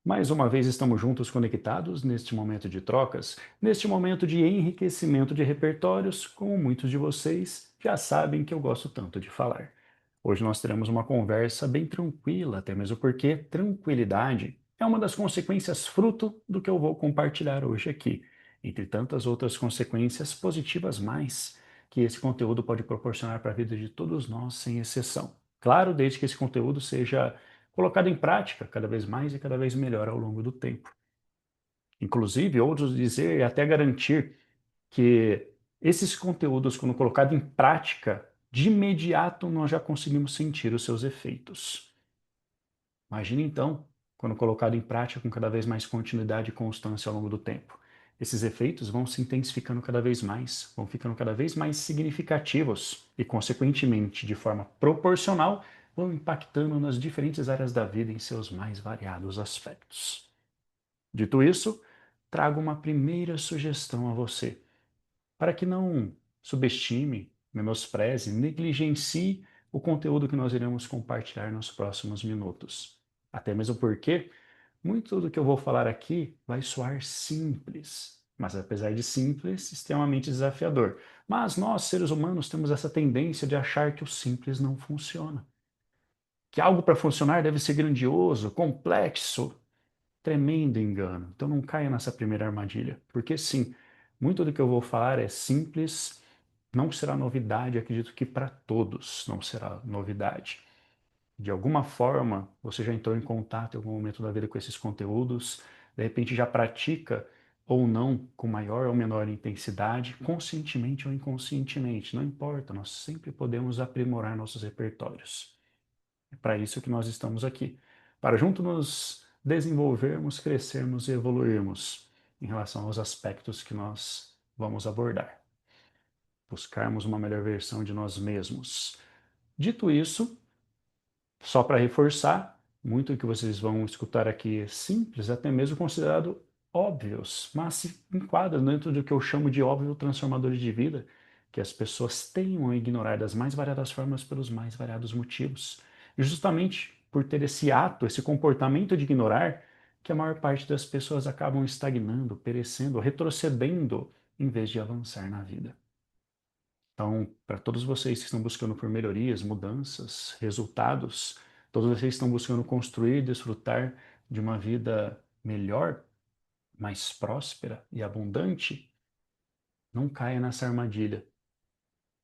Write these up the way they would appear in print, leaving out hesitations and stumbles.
Mais uma vez estamos juntos conectados neste momento de trocas, neste momento de enriquecimento de repertórios, como muitos de vocês já sabem que eu gosto tanto de falar. Hoje nós teremos uma conversa bem tranquila, até mesmo porque tranquilidade é uma das consequências fruto do que eu vou compartilhar hoje aqui, entre tantas outras consequências positivas mais que esse conteúdo pode proporcionar para a vida de todos nós, sem exceção. Claro, desde que esse conteúdo seja colocado em prática cada vez mais e cada vez melhor ao longo do tempo. Inclusive, outros dizer e até garantir que esses conteúdos, quando colocados em prática, de imediato nós já conseguimos sentir os seus efeitos. Imagine então, quando colocado em prática com cada vez mais continuidade e constância ao longo do tempo. Esses efeitos vão se intensificando cada vez mais, vão ficando cada vez mais significativos e, consequentemente, de forma proporcional, vão impactando nas diferentes áreas da vida em seus mais variados aspectos. Dito isso, trago uma primeira sugestão a você, para que não subestime, menospreze, negligencie o conteúdo que nós iremos compartilhar nos próximos minutos. Até mesmo porque muito do que eu vou falar aqui vai soar simples, mas apesar de simples, extremamente desafiador. Mas nós, seres humanos, temos essa tendência de achar que o simples não funciona. Que algo para funcionar deve ser grandioso, complexo. Tremendo engano. Então não caia nessa primeira armadilha, porque sim, muito do que eu vou falar é simples, não será novidade, acredito que para todos não será novidade. De alguma forma, você já entrou em contato em algum momento da vida com esses conteúdos, de repente já pratica ou não com maior ou menor intensidade, conscientemente ou inconscientemente, não importa, nós sempre podemos aprimorar nossos repertórios. É para isso que nós estamos aqui, para juntos nos desenvolvermos, crescermos e evoluirmos em relação aos aspectos que nós vamos abordar. Buscarmos uma melhor versão de nós mesmos. Dito isso, só para reforçar, muito do que vocês vão escutar aqui é simples, até mesmo considerado óbvios, mas se enquadra dentro do que eu chamo de óbvio transformadores de vida, que as pessoas tenham a ignorar das mais variadas formas pelos mais variados motivos. E justamente por ter esse ato, esse comportamento de ignorar, que a maior parte das pessoas acabam estagnando, perecendo, retrocedendo, em vez de avançar na vida. Então, para todos vocês que estão buscando por melhorias, mudanças, resultados, todos vocês que estão buscando construir e desfrutar de uma vida melhor, mais próspera e abundante, não caia nessa armadilha,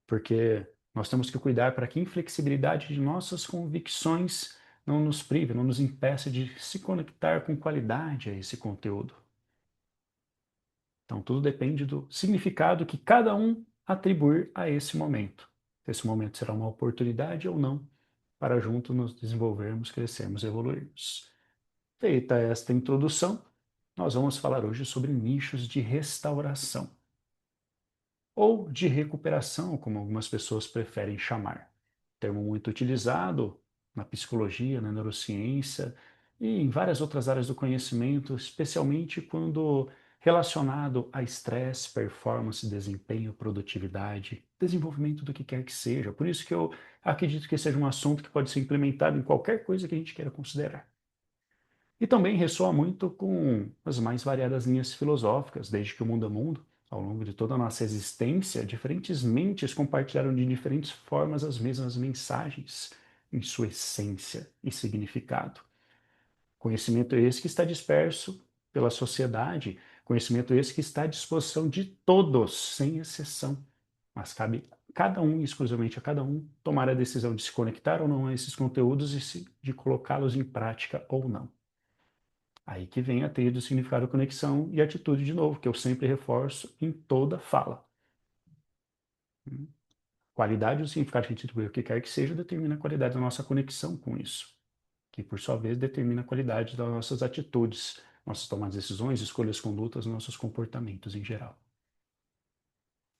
porque nós temos que cuidar para que a inflexibilidade de nossas convicções não nos prive, não nos impeça de se conectar com qualidade a esse conteúdo. Então, tudo depende do significado que cada um atribuir a esse momento. Se esse momento será uma oportunidade ou não, para juntos nos desenvolvermos, crescermos e evoluirmos. Feita esta introdução, nós vamos falar hoje sobre nichos de restauração, ou de recuperação, como algumas pessoas preferem chamar. Termo muito utilizado na psicologia, na neurociência e em várias outras áreas do conhecimento, especialmente quando relacionado a estresse, performance, desempenho, produtividade, desenvolvimento do que quer que seja. Por isso que eu acredito que seja um assunto que pode ser implementado em qualquer coisa que a gente queira considerar. E também ressoa muito com as mais variadas linhas filosóficas, desde que o mundo é mundo. Ao longo de toda a nossa existência, diferentes mentes compartilharam de diferentes formas as mesmas mensagens em sua essência e significado. Conhecimento esse que está disperso pela sociedade, conhecimento esse que está à disposição de todos, sem exceção. Mas cabe a cada um, exclusivamente a cada um, tomar a decisão de se conectar ou não a esses conteúdos e de colocá-los em prática ou não. Aí que vem a teia do significado, conexão e atitude de novo, que eu sempre reforço em toda fala. Qualidade do significado que a gente atribui o que quer que seja determina a qualidade da nossa conexão com isso, que por sua vez determina a qualidade das nossas atitudes, nossas tomadas de decisões, escolhas, condutas, nossos comportamentos em geral.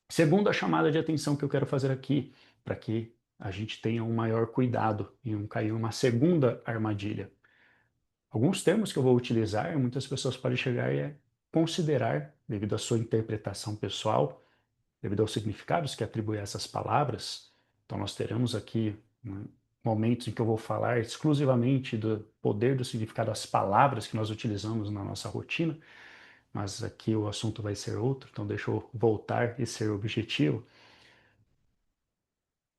Segunda chamada de atenção que eu quero fazer aqui, para que a gente tenha um maior cuidado e não cair numa segunda armadilha. Alguns termos que eu vou utilizar, muitas pessoas podem chegar e considerar, devido à sua interpretação pessoal, devido aos significados que atribui a essas palavras. Então, nós teremos aqui, né, momentos em que eu vou falar exclusivamente do poder do significado das palavras que nós utilizamos na nossa rotina, mas aqui o assunto vai ser outro, então deixa eu voltar e ser objetivo.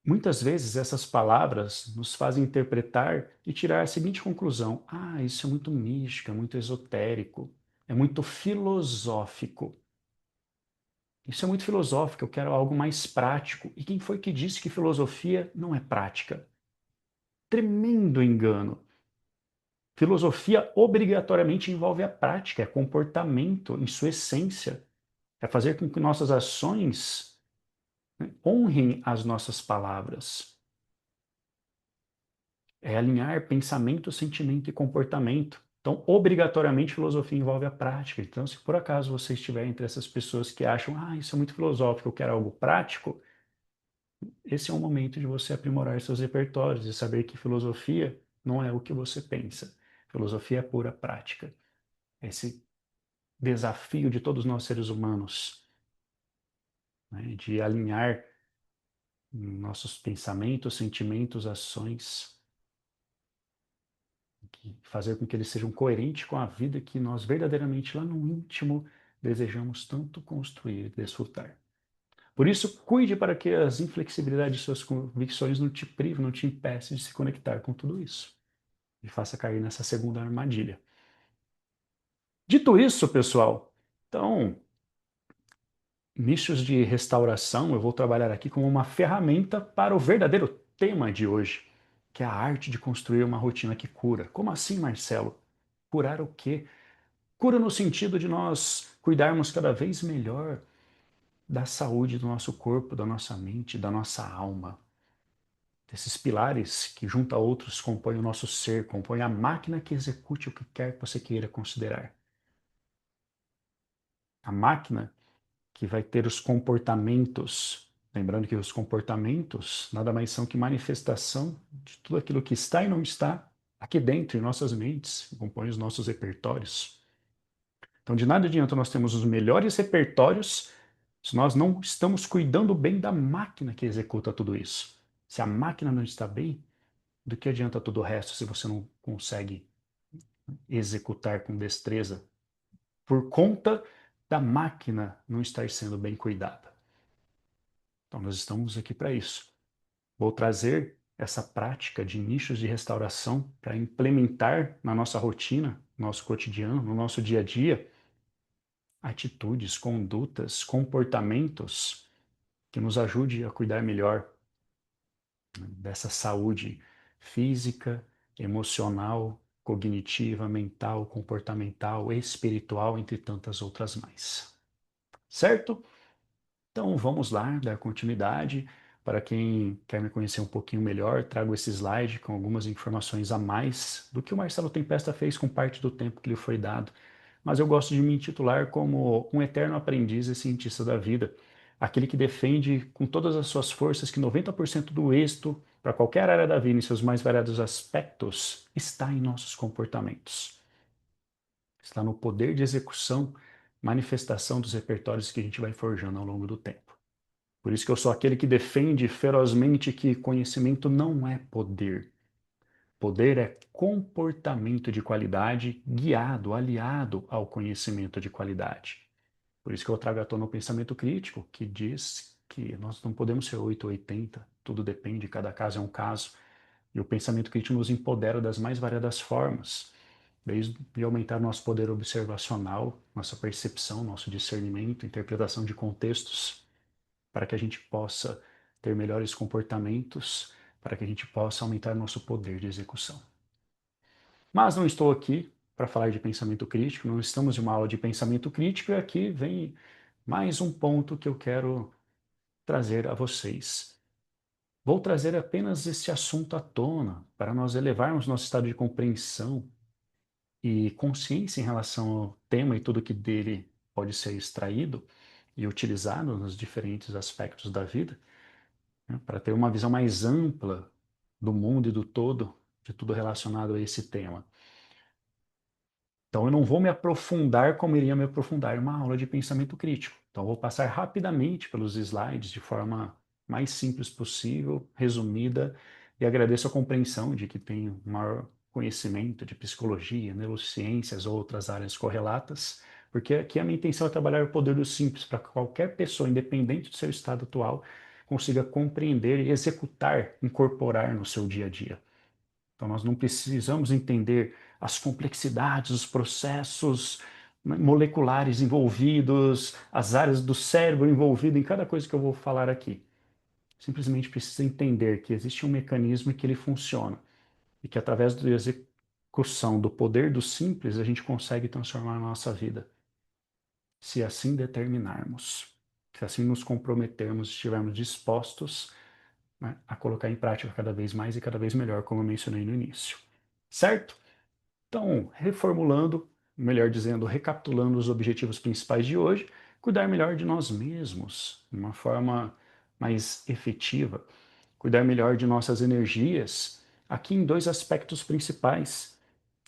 Muitas vezes essas palavras nos fazem interpretar e tirar a seguinte conclusão: ah, isso é muito místico, é muito esotérico, é muito filosófico. Isso é muito filosófico, eu quero algo mais prático. E quem foi que disse que filosofia não é prática? Tremendo engano. Filosofia obrigatoriamente envolve a prática, é comportamento em sua essência, é fazer com que nossas ações, né, honrem as nossas palavras, é alinhar pensamento, sentimento e comportamento. Então, obrigatoriamente, filosofia envolve a prática. Então, se por acaso você estiver entre essas pessoas que acham, ah, isso é muito filosófico, eu quero algo prático, esse é um momento de você aprimorar seus repertórios e saber que filosofia não é o que você pensa. Filosofia é pura prática. Esse desafio de todos nós seres humanos, né, de alinhar nossos pensamentos, sentimentos, ações, fazer com que eles sejam coerentes com a vida que nós verdadeiramente lá no íntimo desejamos tanto construir e desfrutar. Por isso, cuide para que as inflexibilidades de suas convicções não te privem, não te impeçam de se conectar com tudo isso e faça cair nessa segunda armadilha. Dito isso, pessoal, então, nichos de restauração eu vou trabalhar aqui como uma ferramenta para o verdadeiro tema de hoje, que é a arte de construir uma rotina que cura. Como assim, Marcelo? Curar o quê? Cura no sentido de nós cuidarmos cada vez melhor da saúde do nosso corpo, da nossa mente, da nossa alma. Desses pilares que, junto a outros, compõem o nosso ser, compõem a máquina que execute o que quer que você queira considerar. A máquina que vai ter os comportamentos. Lembrando que os comportamentos nada mais são que manifestação de tudo aquilo que está e não está aqui dentro, em nossas mentes, que compõe os nossos repertórios. Então, de nada adianta nós termos os melhores repertórios se nós não estamos cuidando bem da máquina que executa tudo isso. Se a máquina não está bem, do que adianta todo o resto se você não consegue executar com destreza por conta da máquina não estar sendo bem cuidada? Então, nós estamos aqui para isso. Vou trazer essa prática de nichos de restauração para implementar na nossa rotina, no nosso cotidiano, no nosso dia a dia, atitudes, condutas, comportamentos que nos ajude a cuidar melhor, né, dessa saúde física, emocional, cognitiva, mental, comportamental, espiritual, entre tantas outras mais. Certo? Então vamos lá, dar continuidade. Para quem quer me conhecer um pouquinho melhor, trago esse slide com algumas informações a mais do que o Marcelo Tempesta fez com parte do tempo que lhe foi dado. Mas eu gosto de me intitular como um eterno aprendiz e cientista da vida, aquele que defende com todas as suas forças que 90% do êxito para qualquer área da vida, em seus mais variados aspectos, está em nossos comportamentos. Está no poder de execução, manifestação dos repertórios que a gente vai forjando ao longo do tempo. Por isso que eu sou aquele que defende ferozmente que conhecimento não é poder. Poder é comportamento de qualidade guiado, aliado ao conhecimento de qualidade. Por isso que eu trago à tona o pensamento crítico, que diz que nós não podemos ser 8 ou 80, tudo depende, cada caso é um caso. E o pensamento crítico nos empodera das mais variadas formas, desde aumentar nosso poder observacional, nossa percepção, nosso discernimento, interpretação de contextos, para que a gente possa ter melhores comportamentos, para que a gente possa aumentar nosso poder de execução. Mas não estou aqui para falar de pensamento crítico, não estamos em uma aula de pensamento crítico, e aqui vem mais um ponto que eu quero trazer a vocês. Vou trazer apenas esse assunto à tona para nós elevarmos nosso estado de compreensão e consciência em relação ao tema e tudo que dele pode ser extraído e utilizado nos diferentes aspectos da vida, né, para ter uma visão mais ampla do mundo e do todo, de tudo relacionado a esse tema. Então, eu não vou me aprofundar como iria me aprofundar em uma aula de pensamento crítico. Então, eu vou passar rapidamente pelos slides de forma mais simples possível, resumida, e agradeço a compreensão de que tenho maior conhecimento de psicologia, neurociências ou outras áreas correlatas, porque aqui a minha intenção é trabalhar o poder do simples para que qualquer pessoa, independente do seu estado atual, consiga compreender e executar, incorporar no seu dia a dia. Então, nós não precisamos entender as complexidades, os processos moleculares envolvidos, as áreas do cérebro envolvido em cada coisa que eu vou falar aqui. Simplesmente precisa entender que existe um mecanismo e que ele funciona e que através da execução do poder do simples a gente consegue transformar a nossa vida, se assim determinarmos, se assim nos comprometermos, estivermos dispostos, né, a colocar em prática cada vez mais e cada vez melhor, como eu mencionei no início. Certo? Então, reformulando, melhor dizendo, recapitulando os objetivos principais de hoje, cuidar melhor de nós mesmos, de uma forma mais efetiva, cuidar melhor de nossas energias, aqui em dois aspectos principais.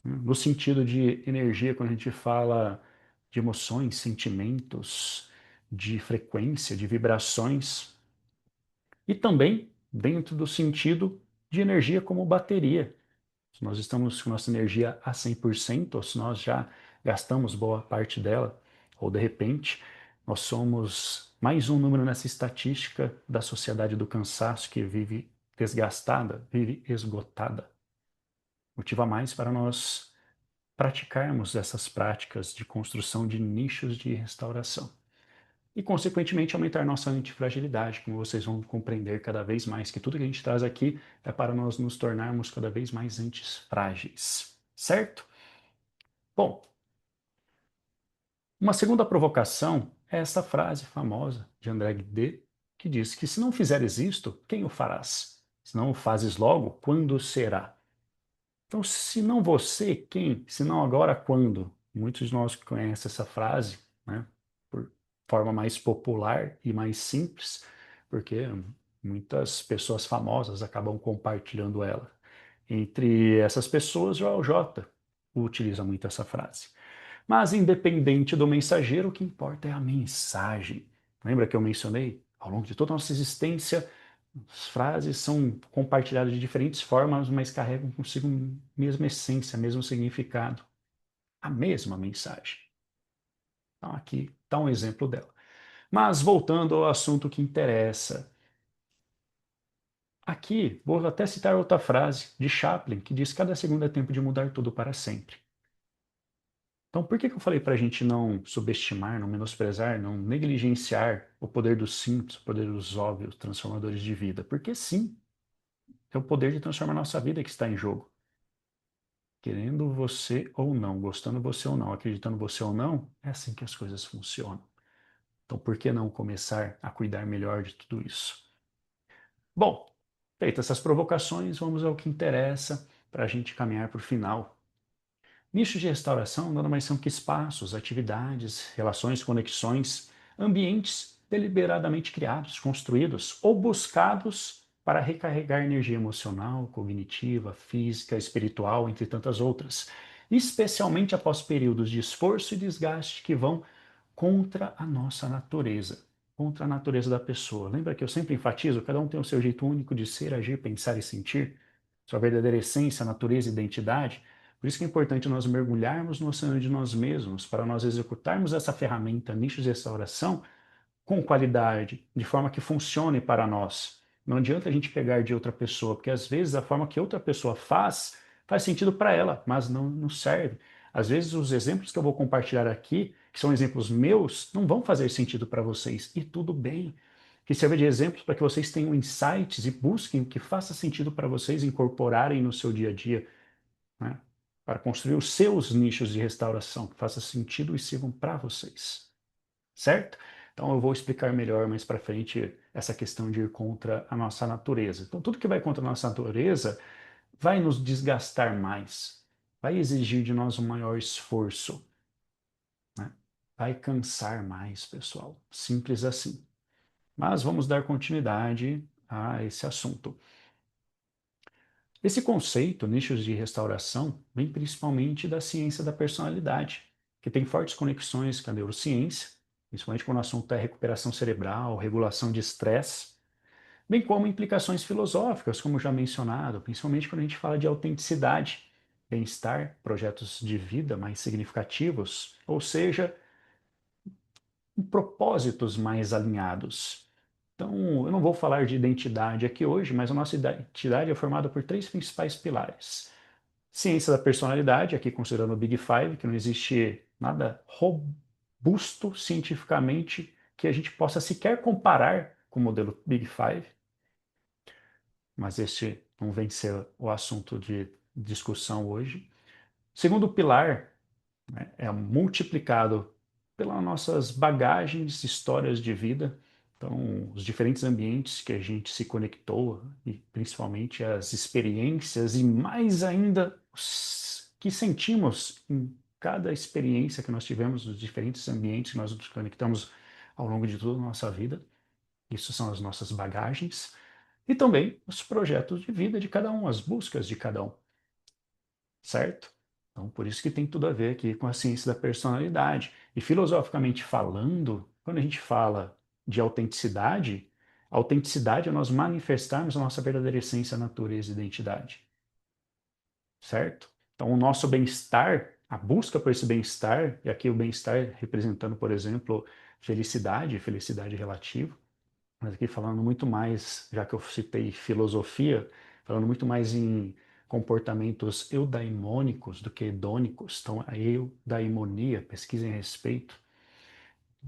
No sentido de energia, quando a gente fala de emoções, sentimentos, de frequência, de vibrações, e também dentro do sentido de energia como bateria. Se nós estamos com nossa energia a 100%, ou se nós já gastamos boa parte dela, ou de repente nós somos mais um número nessa estatística da sociedade do cansaço que vive desgastada, vive esgotada. Motiva mais para nós praticarmos essas práticas de construção de nichos de restauração. E, consequentemente, aumentar nossa antifragilidade, como vocês vão compreender cada vez mais, que tudo que a gente traz aqui é para nós nos tornarmos cada vez mais antifrágeis, certo? Bom, uma segunda provocação é essa frase famosa de André Gide, que diz que se não fizeres isto, quem o farás? Se não o fazes logo, quando será? Então, se não você, quem? Se não agora, quando? Muitos de nós conhecem essa frase, né, por forma mais popular e mais simples, porque muitas pessoas famosas acabam compartilhando ela. Entre essas pessoas, Joel J. utiliza muito essa frase. Mas, independente do mensageiro, o que importa é a mensagem. Lembra que eu mencionei? Ao longo de toda a nossa existência, as frases são compartilhadas de diferentes formas, mas carregam consigo a mesma essência, mesmo significado, a mesma mensagem. Então, aqui está um exemplo dela. Mas, voltando ao assunto que interessa, aqui vou até citar outra frase de Chaplin, que diz que cada segundo é tempo de mudar tudo para sempre. Então, por que eu falei para a gente não subestimar, não menosprezar, não negligenciar o poder dos simples, o poder dos óbvios transformadores de vida? Porque sim, é o poder de transformar a nossa vida que está em jogo. Querendo você ou não, gostando você ou não, acreditando você ou não, é assim que as coisas funcionam. Então, por que não começar a cuidar melhor de tudo isso? Bom, feitas essas provocações, vamos ao que interessa para a gente caminhar para o final. Nichos de restauração nada mais são que espaços, atividades, relações, conexões, ambientes deliberadamente criados, construídos ou buscados para recarregar energia emocional, cognitiva, física, espiritual, entre tantas outras, especialmente após períodos de esforço e desgaste que vão contra a nossa natureza, contra a natureza da pessoa. Lembra que eu sempre enfatizo, cada um tem o seu jeito único de ser, agir, pensar e sentir, sua verdadeira essência, natureza e identidade. Por isso que é importante nós mergulharmos no oceano de nós mesmos, para nós executarmos essa ferramenta, nichos de restauração, com qualidade, de forma que funcione para nós. Não adianta a gente pegar de outra pessoa, porque às vezes a forma que outra pessoa faz sentido para ela, mas não nos serve. Às vezes os exemplos que eu vou compartilhar aqui, que são exemplos meus, não vão fazer sentido para vocês, e tudo bem. Que serve de exemplos para que vocês tenham insights e busquem o que faça sentido para vocês incorporarem no seu dia a dia, né? Para construir os seus nichos de restauração, que faça sentido e sirvam para vocês, certo? Então eu vou explicar melhor mais para frente essa questão de ir contra a nossa natureza. Então tudo que vai contra a nossa natureza vai nos desgastar mais, vai exigir de nós um maior esforço, né? Vai cansar mais, pessoal. Simples assim. Mas vamos dar continuidade a esse assunto. Esse conceito, nichos de restauração, vem principalmente da ciência da personalidade, que tem fortes conexões com a neurociência, principalmente quando o assunto é recuperação cerebral, regulação de estresse, bem como implicações filosóficas, como já mencionado, principalmente quando a gente fala de autenticidade, bem-estar, projetos de vida mais significativos, ou seja, propósitos mais alinhados. Então, eu não vou falar de identidade aqui hoje, mas a nossa identidade é formada por três principais pilares. Ciência da personalidade, aqui considerando o Big Five, que não existe nada robusto cientificamente que a gente possa sequer comparar com o modelo Big Five, mas este não vem ser o assunto de discussão hoje. Segundo pilar, né, é multiplicado pelas nossas bagagens, histórias de vida, então os diferentes ambientes que a gente se conectou e principalmente as experiências e mais ainda os que sentimos em cada experiência que nós tivemos nos diferentes ambientes que nós nos conectamos ao longo de toda a nossa vida. Isso são as nossas bagagens e também os projetos de vida de cada um, as buscas de cada um, certo? Então, por isso que tem tudo a ver aqui com a ciência da personalidade. E filosoficamente falando, quando a gente fala de autenticidade, a autenticidade é nós manifestarmos a nossa verdadeira essência, natureza e identidade, certo? Então, o nosso bem-estar, a busca por esse bem-estar, e aqui o bem-estar representando, por exemplo, felicidade, felicidade relativa, mas aqui falando muito mais, já que eu citei filosofia, falando muito mais em comportamentos eudaimônicos do que hedônicos. Então, a eudaimonia, pesquisem a respeito.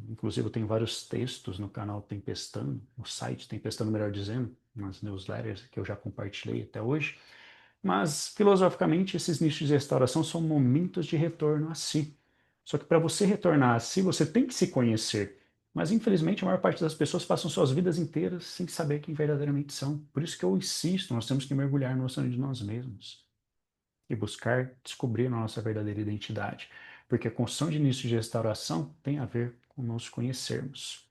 Inclusive, eu tenho vários textos no canal Tempestando, no site Tempestando, melhor dizendo, nas newsletters que eu já compartilhei até hoje. Mas, filosoficamente, esses nichos de restauração são momentos de retorno a si. Só que para você retornar a si, você tem que se conhecer. Mas, infelizmente, a maior parte das pessoas passam suas vidas inteiras sem saber quem verdadeiramente são. Por isso que eu insisto, nós temos que mergulhar no oceano de nós mesmos e buscar descobrir a nossa verdadeira identidade. Porque a construção de início de restauração tem a ver com nos conhecermos.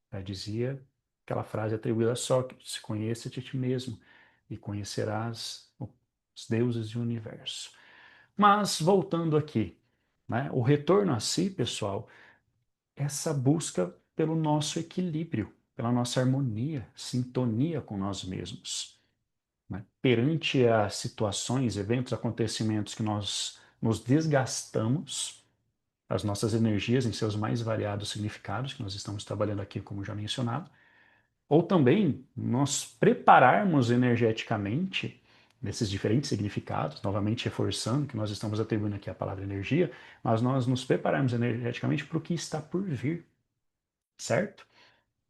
Já dizia aquela frase atribuída a Sócrates: conheça-te a ti mesmo e conhecerás os deuses e o universo. Mas, voltando aqui, né, o retorno a si, pessoal, é essa busca pelo nosso equilíbrio, pela nossa harmonia, sintonia com nós mesmos. Né? Perante as situações, eventos, acontecimentos que nós nos desgastamos, as nossas energias em seus mais variados significados, que nós estamos trabalhando aqui, como já mencionado, ou também nós prepararmos energeticamente nesses diferentes significados, novamente reforçando que nós estamos atribuindo aqui a palavra energia, mas nós nos prepararmos energeticamente para o que está por vir, certo?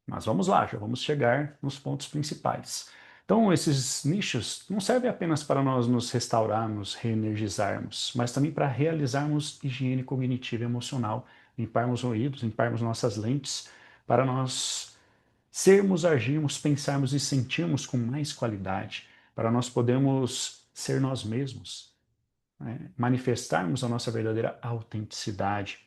Mas vamos lá, já vamos chegar nos pontos principais. Então, esses nichos não servem apenas para nós nos restaurarmos, reenergizarmos, mas também para realizarmos higiene cognitiva e emocional, limparmos ruídos, limparmos nossas lentes, para nós sermos, agirmos, pensarmos e sentirmos com mais qualidade, para nós podermos ser nós mesmos, né? Manifestarmos a nossa verdadeira autenticidade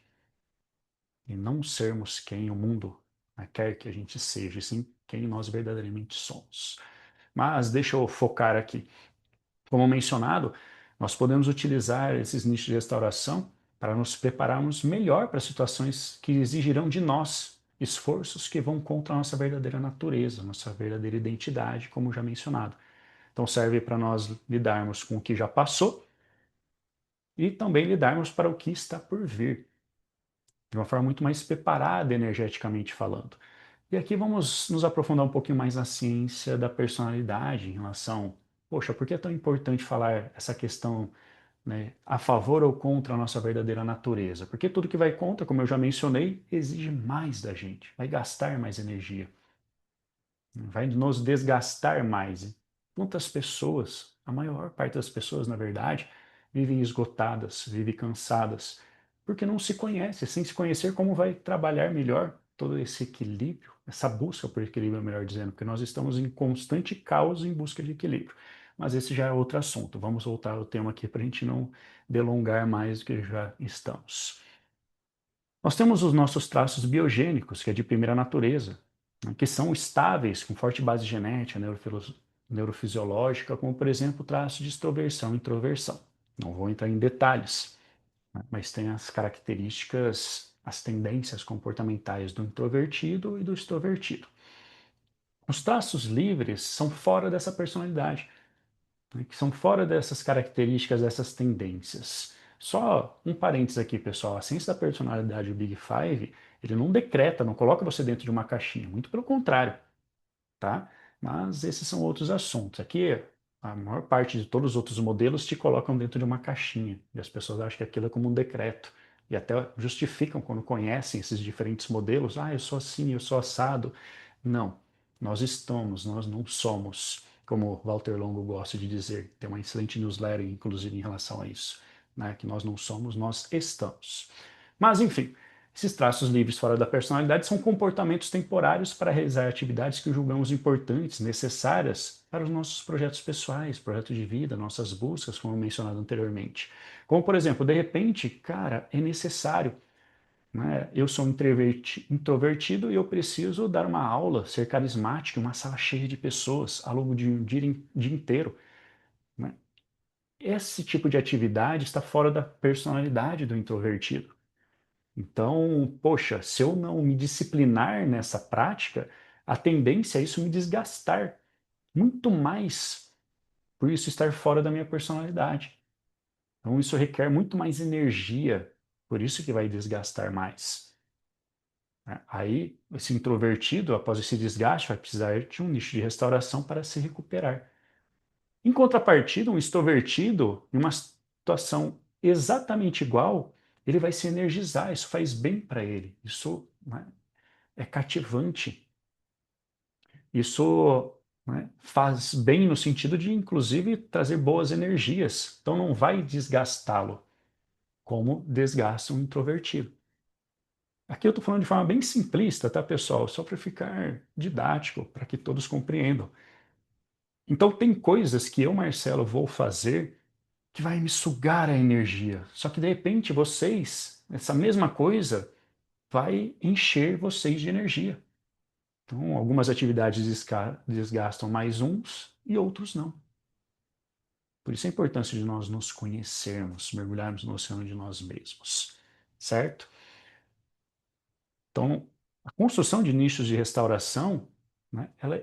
e não sermos quem o mundo, né, quer que a gente seja, e sim quem nós verdadeiramente somos. Mas deixa eu focar aqui. Como mencionado, nós podemos utilizar esses nichos de restauração para nos prepararmos melhor para situações que exigirão de nós esforços que vão contra a nossa verdadeira natureza, nossa verdadeira identidade, como já mencionado. Então serve para nós lidarmos com o que já passou e também lidarmos para o que está por vir, de uma forma muito mais preparada energeticamente falando. E aqui vamos nos aprofundar um pouquinho mais na ciência da personalidade em relação, poxa, por que é tão importante falar essa questão, né, a favor ou contra a nossa verdadeira natureza? Porque tudo que vai contra, como eu já mencionei, exige mais da gente, vai gastar mais energia, vai nos desgastar mais. Quantas pessoas, a maior parte das pessoas, na verdade, vivem esgotadas, vivem cansadas, porque não se conhece. Sem se conhecer, como vai trabalhar melhor todo esse equilíbrio, essa busca por equilíbrio, melhor dizendo, porque nós estamos em constante caos em busca de equilíbrio. Mas esse já é outro assunto. Vamos voltar ao tema aqui para a gente não delongar mais do que já estamos. Nós temos os nossos traços biogênicos, que é de primeira natureza, né, que são estáveis, com forte base genética, neurofisiológica, como, por exemplo, o traço de extroversão e introversão. Não vou entrar em detalhes, né, mas tem as características, as tendências comportamentais do introvertido e do extrovertido. Os traços livres são fora dessa personalidade, né, que são fora dessas características, dessas tendências. Só um parênteses aqui, pessoal. A ciência da personalidade, o Big Five, ele não decreta, não coloca você dentro de uma caixinha. Muito pelo contrário, tá? Mas esses são outros assuntos. Aqui, a maior parte de todos os outros modelos te colocam dentro de uma caixinha. E as pessoas acham que aquilo é como um decreto. E até justificam quando conhecem esses diferentes modelos. Ah, eu sou assim, eu sou assado. Não. Nós estamos, nós não somos. Como Walter Longo gosta de dizer. Tem uma excelente newsletter, inclusive, em relação a isso. Né? Que nós não somos, nós estamos. Mas, enfim, esses traços livres fora da personalidade são comportamentos temporários para realizar atividades que julgamos importantes, necessárias para os nossos projetos pessoais, projetos de vida, nossas buscas, como mencionado anteriormente. Como, por exemplo, de repente, cara, é necessário, né? Eu sou introvertido e eu preciso dar uma aula, ser carismático, em uma sala cheia de pessoas, ao longo de um dia inteiro, né? Esse tipo de atividade está fora da personalidade do introvertido. Então, poxa, se eu não me disciplinar nessa prática, a tendência é isso me desgastar muito mais por isso estar fora da minha personalidade. Então, isso requer muito mais energia, por isso que vai desgastar mais, né? Aí, esse introvertido, após esse desgaste, vai precisar de um nicho de restauração para se recuperar. Em contrapartida, um extrovertido, em uma situação exatamente igual, ele vai se energizar, isso faz bem para ele, isso, né, é cativante. Isso, né, faz bem no sentido de, inclusive, trazer boas energias. Então, não vai desgastá-lo, como desgasta um introvertido. Aqui eu estou falando de forma bem simplista, tá, pessoal? Só para ficar didático, para que todos compreendam. Então, tem coisas que eu, Marcelo, vou fazer que vai me sugar a energia. Só que, de repente, vocês, essa mesma coisa, vai encher vocês de energia. Então, algumas atividades desgastam mais uns e outros não. Por isso a importância de nós nos conhecermos, mergulharmos no oceano de nós mesmos, certo? Então, a construção de nichos de restauração, né, ela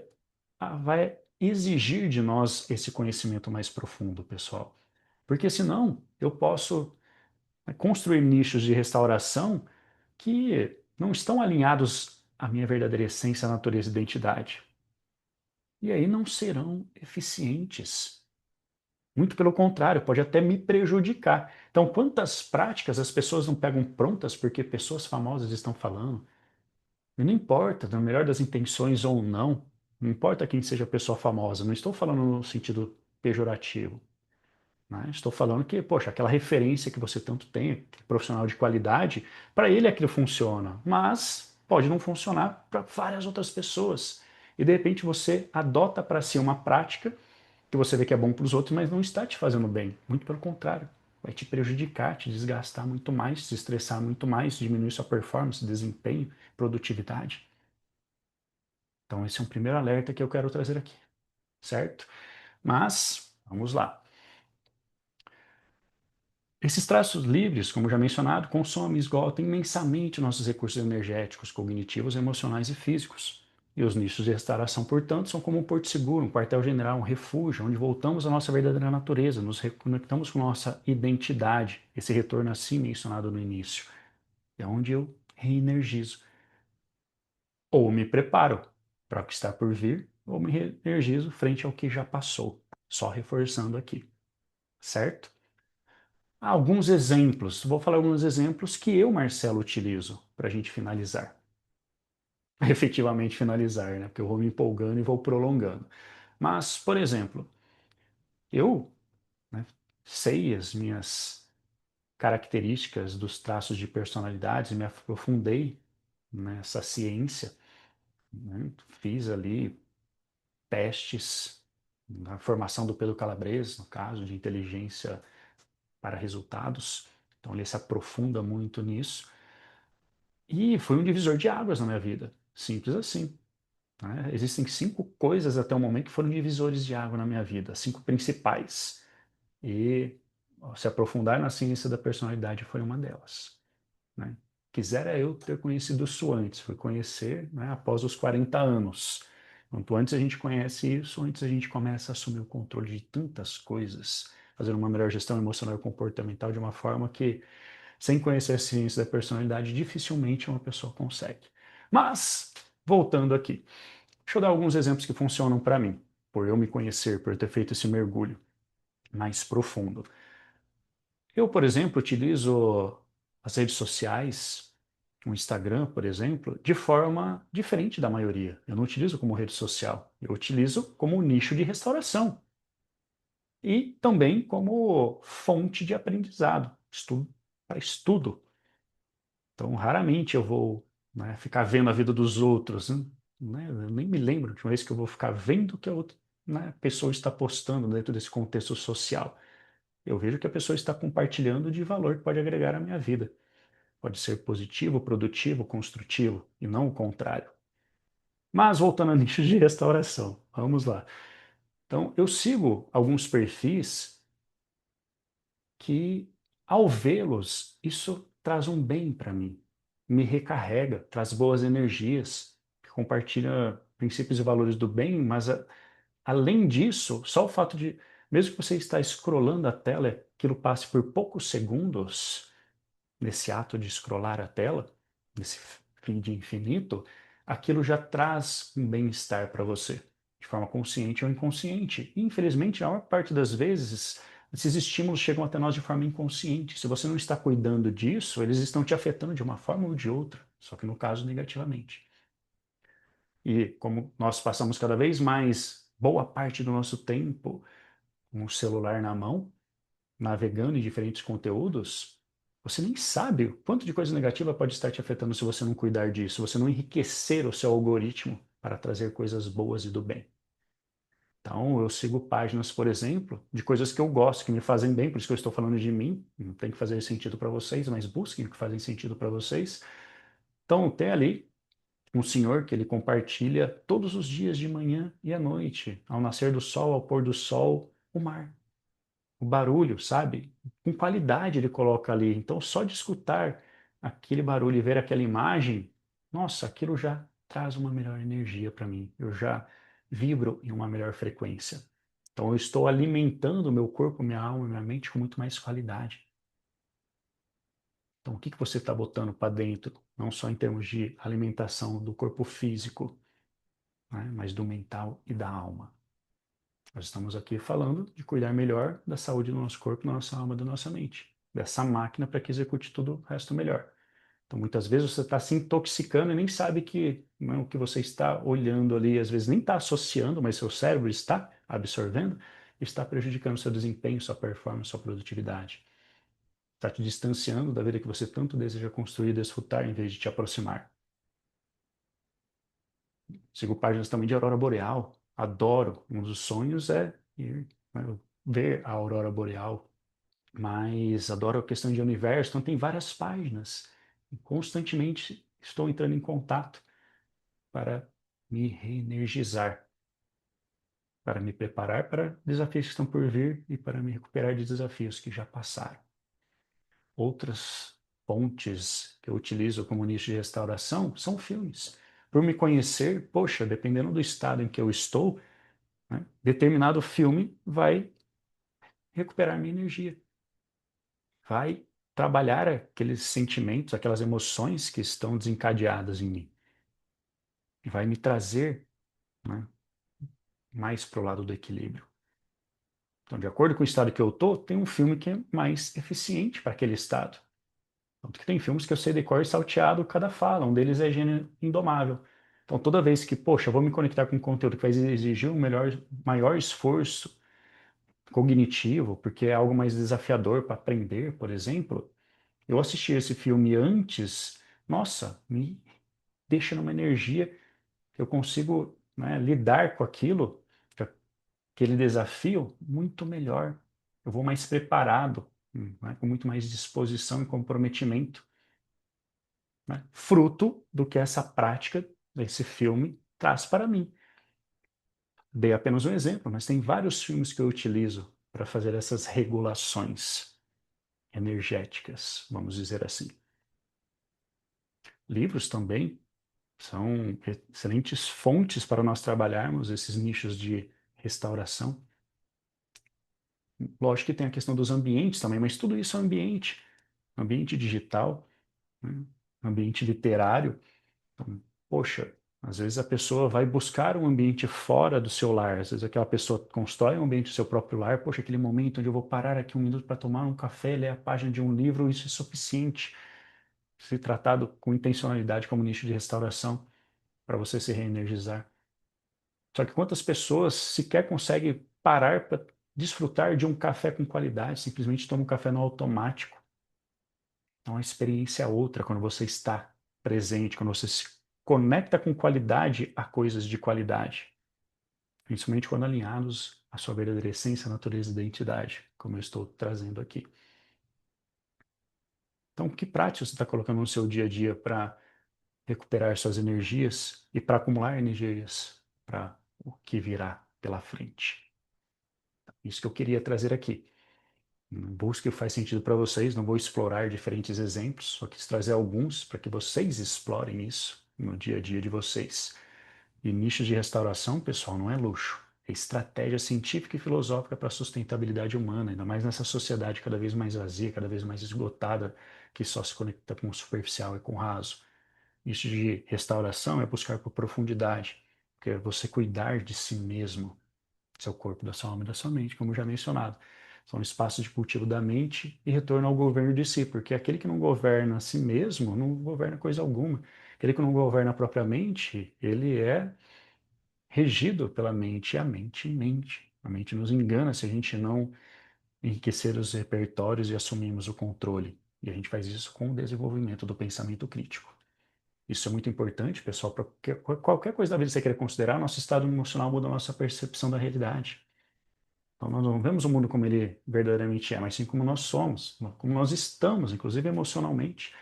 vai exigir de nós esse conhecimento mais profundo, pessoal. Porque senão eu posso, né, construir nichos de restauração que não estão alinhados à minha verdadeira essência, natureza e identidade. E aí não serão eficientes. Muito pelo contrário, pode até me prejudicar. Então, quantas práticas as pessoas não pegam prontas porque pessoas famosas estão falando? E não importa, na melhor das intenções ou não, não importa quem seja a pessoa famosa, não estou falando no sentido pejorativo, né? Estou falando que, poxa, aquela referência que você tanto tem, aquele profissional de qualidade, para ele aquilo funciona, mas pode não funcionar para várias outras pessoas. E de repente você adota para si uma prática que você vê que é bom para os outros, mas não está te fazendo bem. Muito pelo contrário, vai te prejudicar, te desgastar muito mais, te estressar muito mais, diminuir sua performance, desempenho, produtividade. Então, esse é um primeiro alerta que eu quero trazer aqui, certo? Mas, vamos lá. Esses traços livres, como já mencionado, consomem e esgotam imensamente nossos recursos energéticos, cognitivos, emocionais e físicos. E os nichos de restauração, portanto, são como um porto seguro, um quartel-general, um refúgio, onde voltamos à nossa verdadeira natureza, nos reconectamos com nossa identidade, esse retorno assim mencionado no início. É onde eu reenergizo. Ou me preparo para o que está por vir, ou me reenergizo frente ao que já passou. Só reforçando aqui, certo? Alguns exemplos, vou falar alguns exemplos que eu, Marcelo, utilizo para a gente finalizar. Efetivamente finalizar, né? Porque eu vou me empolgando e vou prolongando. Mas, por exemplo, eu, né, sei as minhas características dos traços de personalidade, me aprofundei nessa ciência, né? Fiz ali testes na formação do Pedro Calabres, no caso de inteligência para resultados. Então ele se aprofunda muito nisso. E foi um divisor de águas na minha vida. Simples assim, né? Existem 5 coisas até o momento que foram divisores de água na minha vida, 5 principais. E se aprofundar na ciência da personalidade foi uma delas, né? Quisera eu ter conhecido isso antes, fui conhecer, né, após os 40 anos, Quanto antes a gente conhece isso, antes a gente começa a assumir o controle de tantas coisas, fazendo uma melhor gestão emocional e comportamental de uma forma que, sem conhecer a ciência da personalidade, dificilmente uma pessoa consegue. Mas, voltando aqui, deixa eu dar alguns exemplos que funcionam para mim, por eu me conhecer, por eu ter feito esse mergulho mais profundo. Eu, por exemplo, utilizo as redes sociais, o Instagram, por exemplo, de forma diferente da maioria. Eu não utilizo como rede social, eu utilizo como nicho de restauração e também como fonte de aprendizado, estudo para estudo. Então, raramente eu vou, né, ficar vendo a vida dos outros, né? Eu nem me lembro de uma vez que eu vou ficar vendo o que a outra, né, pessoa está postando dentro desse contexto social. Eu vejo que a pessoa está compartilhando de valor que pode agregar à minha vida. Pode ser positivo, produtivo, construtivo, e não o contrário. Mas voltando a nicho de restauração, vamos lá. Então, eu sigo alguns perfis que, ao vê-los, isso traz um bem para mim, me recarrega, traz boas energias, que compartilha princípios e valores do bem, mas além disso, só o fato de, mesmo que você está scrollando a tela, aquilo passe por poucos segundos, nesse ato de scrollar a tela, nesse feed infinito, aquilo já traz um bem-estar para você, de forma consciente ou inconsciente. E, infelizmente, a maior parte das vezes, esses estímulos chegam até nós de forma inconsciente. Se você não está cuidando disso, eles estão te afetando de uma forma ou de outra, só que no caso negativamente. E como nós passamos cada vez mais boa parte do nosso tempo com o celular na mão, navegando em diferentes conteúdos, você nem sabe o quanto de coisa negativa pode estar te afetando se você não cuidar disso, se você não enriquecer o seu algoritmo para trazer coisas boas e do bem. Então, eu sigo páginas, por exemplo, de coisas que eu gosto, que me fazem bem, por isso que eu estou falando de mim, não tem que fazer sentido para vocês, mas busquem o que fazem sentido para vocês. Então, tem ali um senhor que ele compartilha todos os dias de manhã e à noite, ao nascer do sol, ao pôr do sol, o mar, o barulho, sabe? Com qualidade ele coloca ali. Então, só de escutar aquele barulho e ver aquela imagem, nossa, aquilo já traz uma melhor energia para mim. Eu já vibro em uma melhor frequência. Então, eu estou alimentando o meu corpo, minha alma, minha mente com muito mais qualidade. Então, o que que você está botando para dentro? Não só em termos de alimentação do corpo físico, né, mas do mental e da alma. Nós estamos aqui falando de cuidar melhor da saúde do nosso corpo, da nossa alma, da nossa mente, dessa máquina para que execute tudo o resto melhor. Então, muitas vezes você está se intoxicando e nem sabe que, não, o que você está olhando ali, às vezes nem está associando, mas seu cérebro está absorvendo, está prejudicando seu desempenho, sua performance, sua produtividade. Está te distanciando da vida que você tanto deseja construir e desfrutar em vez de te aproximar. Sigo páginas também de aurora boreal. Adoro. Um dos sonhos é ir, né, ver a aurora boreal. Mas adoro a questão de universo. Então tem várias páginas. E constantemente estou entrando em contato para me reenergizar, para me preparar para desafios que estão por vir e para me recuperar de desafios que já passaram. Outras pontes que eu utilizo como nicho de restauração são filmes. Por me conhecer, poxa, dependendo do estado em que eu estou, né, determinado filme vai recuperar minha energia, vai trabalhar aqueles sentimentos, aquelas emoções que estão desencadeadas em mim, e vai me trazer, né, mais para o lado do equilíbrio. Então, de acordo com o estado que eu estou, tem um filme que é mais eficiente para aquele estado. Tanto que tem filmes que eu sei de cor e salteado cada fala, um deles é Gênio Indomável. Então, toda vez que, poxa, eu vou me conectar com um conteúdo que vai exigir um maior esforço cognitivo, porque é algo mais desafiador para aprender, por exemplo, eu assisti esse filme antes, nossa, me deixa numa energia que eu consigo, né, lidar com aquilo, com aquele desafio, muito melhor. Eu vou mais preparado, né, com muito mais disposição e comprometimento, né, fruto do que essa prática desse filme traz para mim. Dei apenas um exemplo, mas tem vários filmes que eu utilizo para fazer essas regulações energéticas, vamos dizer assim. Livros também. São excelentes fontes para nós trabalharmos esses nichos de restauração. Lógico que tem a questão dos ambientes também, mas tudo isso é ambiente. Ambiente digital, né? Ambiente literário. Então, poxa, às vezes a pessoa vai buscar um ambiente fora do seu lar. Às vezes aquela pessoa constrói um ambiente do seu próprio lar. Poxa, aquele momento onde eu vou parar aqui um minuto para tomar um café, ler a página de um livro, isso é suficiente. Se tratado com intencionalidade como nicho de restauração para você se reenergizar. Só que quantas pessoas sequer conseguem parar para desfrutar de um café com qualidade, simplesmente tomam um café no automático. Então a experiência é outra quando você está presente, quando você se conecta com qualidade a coisas de qualidade, principalmente quando alinhados à sua verdadeira essência, natureza e identidade, como eu estou trazendo aqui. Então, que prática você está colocando no seu dia a dia para recuperar suas energias e para acumular energias para o que virá pela frente? Isso que eu queria trazer aqui. Busque o que faz sentido para vocês, não vou explorar diferentes exemplos, só quis trazer alguns para que vocês explorem isso no dia a dia de vocês. E nichos de restauração, pessoal, não é luxo, é estratégia científica e filosófica para a sustentabilidade humana, ainda mais nessa sociedade cada vez mais vazia, cada vez mais esgotada, que só se conecta com o superficial e com o raso. Nicho de restauração é buscar por profundidade, que é você cuidar de si mesmo, seu corpo, da sua alma e da sua mente, como já mencionado. São espaços de cultivo da mente e retorno ao governo de si, porque aquele que não governa a si mesmo não governa coisa alguma. Aquele que não governa propriamente, ele é regido pela mente, e a mente mente. A mente nos engana se a gente não enriquecer os repertórios e assumirmos o controle. E a gente faz isso com o desenvolvimento do pensamento crítico. Isso é muito importante, pessoal, para qualquer coisa da vida que você queira considerar, nosso estado emocional muda a nossa percepção da realidade. Então, nós não vemos o mundo como ele verdadeiramente é, mas sim como nós somos, como nós estamos, inclusive emocionalmente.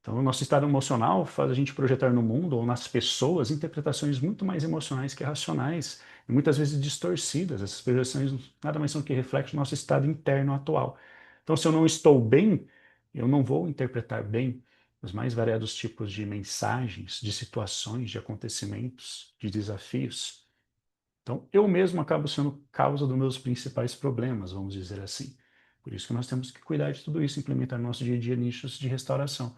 Então, o nosso estado emocional faz a gente projetar no mundo ou nas pessoas interpretações muito mais emocionais que racionais, e muitas vezes distorcidas. Essas projeções nada mais são que reflexos do nosso estado interno atual. Então, se eu não estou bem, eu não vou interpretar bem os mais variados tipos de mensagens, de situações, de acontecimentos, de desafios. Então, eu mesmo acabo sendo causa dos meus principais problemas, vamos dizer assim. Por isso que nós temos que cuidar de tudo isso, implementar no nosso dia a dia nichos de restauração.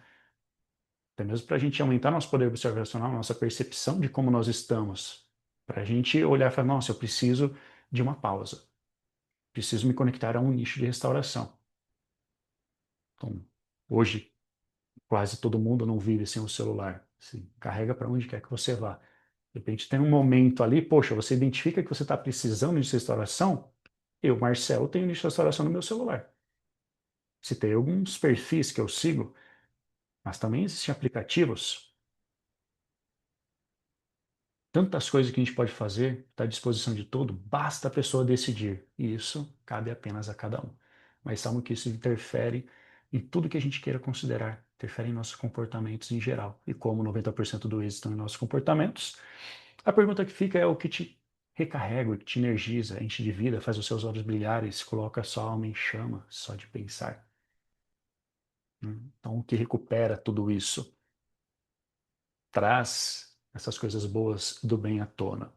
Até mesmo para a gente aumentar nosso poder observacional, nossa percepção de como nós estamos. Para a gente olhar e falar, nossa, eu preciso de uma pausa. Preciso me conectar a um nicho de restauração. Então, hoje, quase todo mundo não vive sem o celular. Se carrega para onde quer que você vá. De repente tem um momento ali, poxa, você identifica que você está precisando de restauração? Eu, Marcelo, tenho nicho de restauração no meu celular. Citei alguns perfis que eu sigo, mas também existem aplicativos. Tantas coisas que a gente pode fazer, está à disposição de todo, basta a pessoa decidir. E isso cabe apenas a cada um. Mas sabe que isso interfere em tudo que a gente queira considerar, interfere em nossos comportamentos em geral. E como 90% do êxito estão em nossos comportamentos, a pergunta que fica é o que te recarrega, o que te energiza, enche de vida, faz os seus olhos brilharem, coloca a sua alma em chama só de pensar. Então, o que recupera tudo isso? Traz essas coisas boas do bem à tona.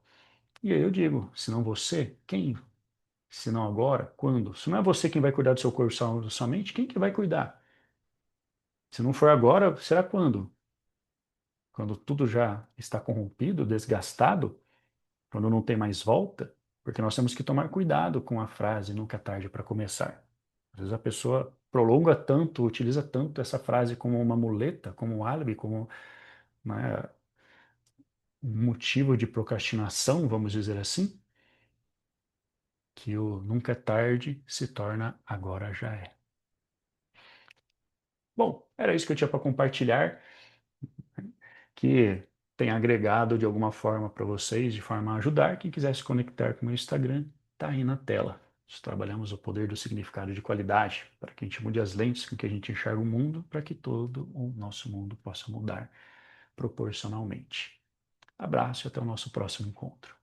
E aí eu digo, se não você, quem? Se não agora, quando? Se não é você quem vai cuidar do seu corpo, da sua mente, quem que vai cuidar? Se não for agora, será quando? Quando tudo já está corrompido, desgastado, quando não tem mais volta? Porque nós temos que tomar cuidado com a frase nunca é tarde para começar. Às vezes a pessoa prolonga tanto, utiliza tanto essa frase como uma muleta, como um álibi, como, né, um motivo de procrastinação, vamos dizer assim, que o nunca é tarde se torna agora já é. Bom, era isso que eu tinha para compartilhar, que tem agregado de alguma forma para vocês, de forma a ajudar. Quem quiser se conectar com o meu Instagram, está aí na tela. Nós trabalhamos o poder do significado de qualidade, para que a gente mude as lentes com que a gente enxerga o mundo, para que todo o nosso mundo possa mudar proporcionalmente. Abraço e até o nosso próximo encontro.